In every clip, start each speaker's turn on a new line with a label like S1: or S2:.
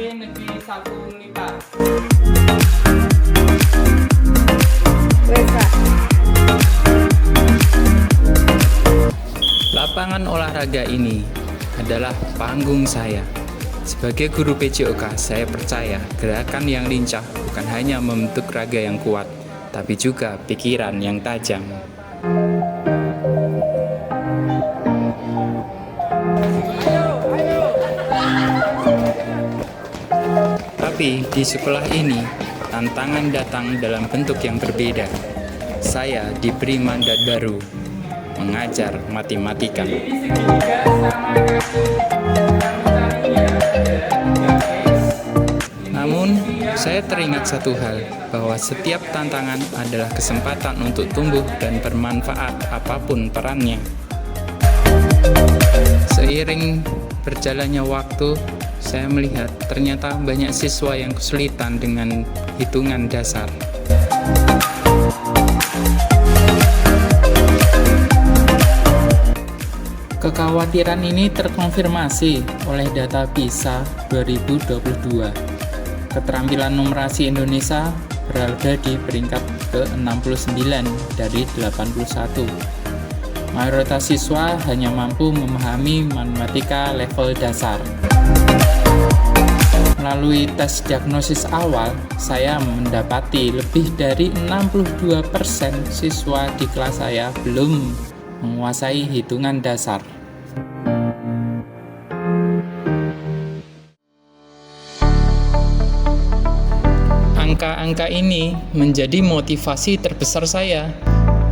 S1: Negeri 1 Unitar. Lapangan olahraga ini adalah panggung saya. Sebagai guru PJOK, saya percaya gerakan yang lincah bukan hanya membentuk raga yang kuat, tapi juga pikiran yang tajam. Tapi di sekolah ini, tantangan datang dalam bentuk yang berbeda. Saya diberi mandat baru, mengajar matematika. Namun, saya teringat satu hal, bahwa setiap tantangan adalah kesempatan untuk tumbuh dan bermanfaat apapun perannya. Seiring berjalannya waktu, saya melihat ternyata banyak siswa yang kesulitan dengan hitungan dasar. Kekhawatiran ini terkonfirmasi oleh data PISA 2022. Keterampilan numerasi Indonesia berada di peringkat ke-69 dari 81. Mayoritas siswa hanya mampu memahami matematika level dasar. Melalui tes diagnosis awal, saya mendapati lebih dari 62% siswa di kelas saya belum menguasai hitungan dasar. Angka-angka ini menjadi motivasi terbesar saya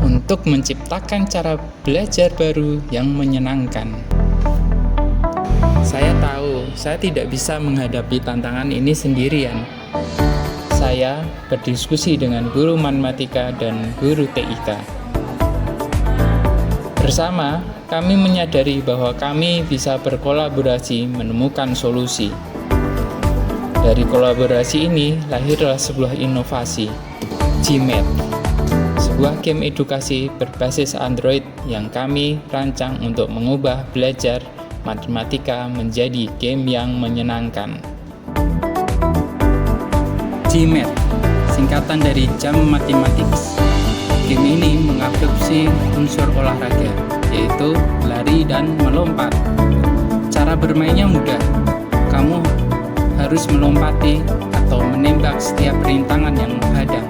S1: untuk menciptakan cara belajar baru yang menyenangkan. Saya tahu saya tidak bisa menghadapi tantangan ini sendirian. Saya berdiskusi dengan guru matematika dan guru TIK. Bersama, kami menyadari bahwa kami bisa berkolaborasi menemukan solusi. Dari kolaborasi ini lahirlah sebuah inovasi, GMAT, sebuah game edukasi berbasis Android yang kami rancang untuk mengubah belajar matematika menjadi game yang menyenangkan. GMAT, singkatan dari Jam Mathematics. Game ini mengadopsi unsur olahraga, yaitu lari dan melompat. Cara bermainnya mudah. Kamu harus melompati atau menembak setiap rintangan yang menghadang.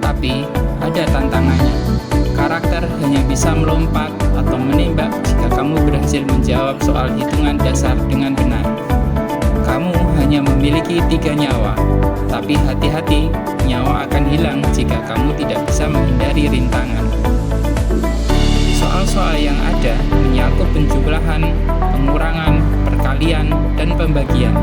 S1: Tapi ada tantangannya. Karakter hanya bisa melompat atau menembak jika kamu berhasil menjawab soal hitungan dasar dengan benar. Kamu hanya memiliki 3 nyawa, tapi hati-hati, nyawa akan hilang jika kamu tidak bisa menghindari rintangan. Soal-soal yang ada menyakup penjumlahan, pengurangan, perkalian, dan pembagian.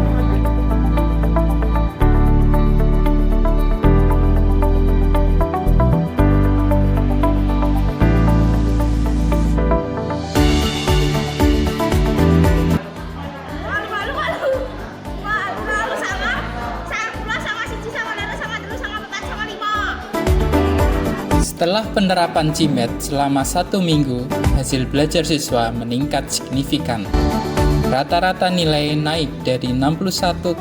S1: Setelah penerapan GMAT selama 1 minggu, hasil belajar siswa meningkat signifikan. Rata-rata nilai naik dari 61,42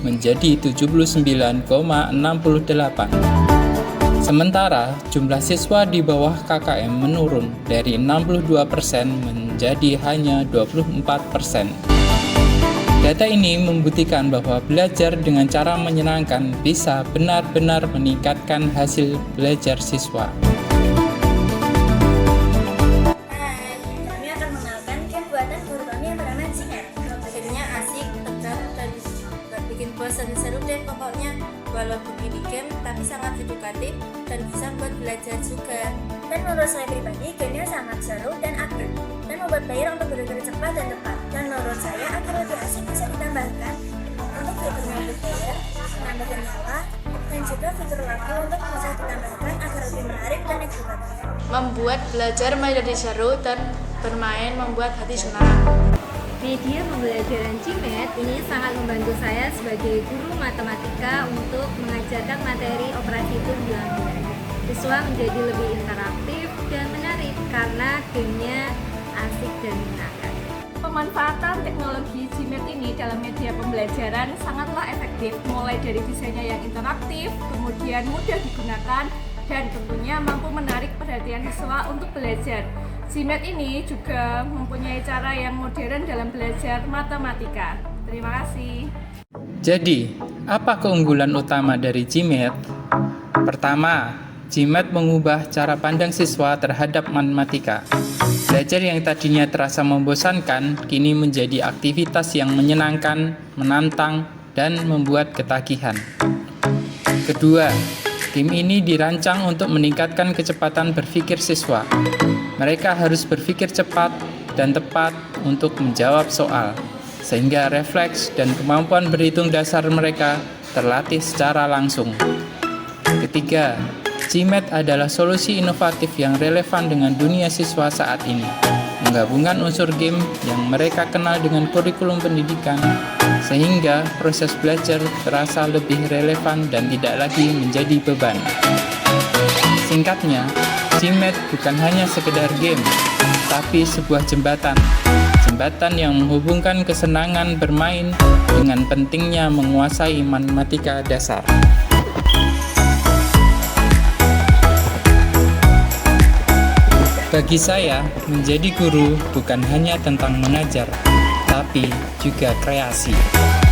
S1: menjadi 79,68. Sementara jumlah siswa di bawah KKM menurun dari 62% menjadi hanya 24%. Data ini membuktikan bahwa belajar dengan cara menyenangkan bisa benar-benar meningkatkan hasil belajar siswa.
S2: Hai, kami akan mengenalkan game buatan guru kami yang bernama GMAT. Gamenya asik, tegang, dan gak bikin bosan. Seru deh pokoknya. Walaupun ini game, tapi sangat edukatif dan bisa buat belajar juga.
S3: Dan menurut saya pribadi, gamenya sangat seru dan akurat dan membuat player untuk berpikir cepat dan tepat. Dan menurut saya agar lebih asik bisa ditambahkan untuk fiturnya player, menambahkan nyawa, dan juga fitur lagi untuk bisa ditambahkan agar lebih menarik dan edukatif.
S4: Membuat belajar menjadi seru dan bermain membuat hati senang.
S5: Media pembelajaran GMAT ini sangat membantu saya sebagai guru matematika untuk mengajarkan materi operasi hitung bilangan. Siswa menjadi lebih interaktif dan menarik karena gamenya asik dan menyenangkan.
S6: Pemanfaatan teknologi GMAT ini dalam pembelajaran sangatlah efektif, mulai dari desainnya yang interaktif, kemudian mudah digunakan, dan tentunya mampu menarik perhatian siswa untuk belajar. GMAT ini juga mempunyai cara yang modern dalam belajar matematika. Terima kasih.
S1: Jadi, apa keunggulan utama dari GMAT? Pertama, GMAT mengubah cara pandang siswa terhadap matematika. Belajar yang tadinya terasa membosankan, kini menjadi aktivitas yang menyenangkan, menantang, dan membuat ketagihan. Kedua, game ini dirancang untuk meningkatkan kecepatan berpikir siswa. Mereka harus berpikir cepat dan tepat untuk menjawab soal, sehingga refleks dan kemampuan berhitung dasar mereka terlatih secara langsung. Ketiga, GMAT adalah solusi inovatif yang relevan dengan dunia siswa saat ini, menggabungkan unsur game yang mereka kenal dengan kurikulum pendidikan, sehingga proses belajar terasa lebih relevan dan tidak lagi menjadi beban. Singkatnya, GMAT bukan hanya sekedar game, tapi sebuah jembatan yang menghubungkan kesenangan bermain dengan pentingnya menguasai matematika dasar. Bagi saya, menjadi guru bukan hanya tentang mengajar, tapi juga kreasi.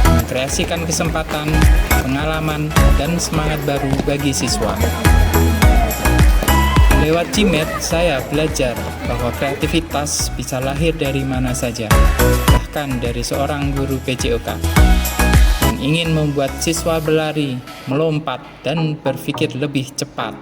S1: Mengkreasikan kesempatan, pengalaman, dan semangat baru bagi siswa. Lewat GMAT, saya belajar bahwa kreativitas bisa lahir dari mana saja, bahkan dari seorang guru PJOK yang ingin membuat siswa berlari, melompat, dan berpikir lebih cepat.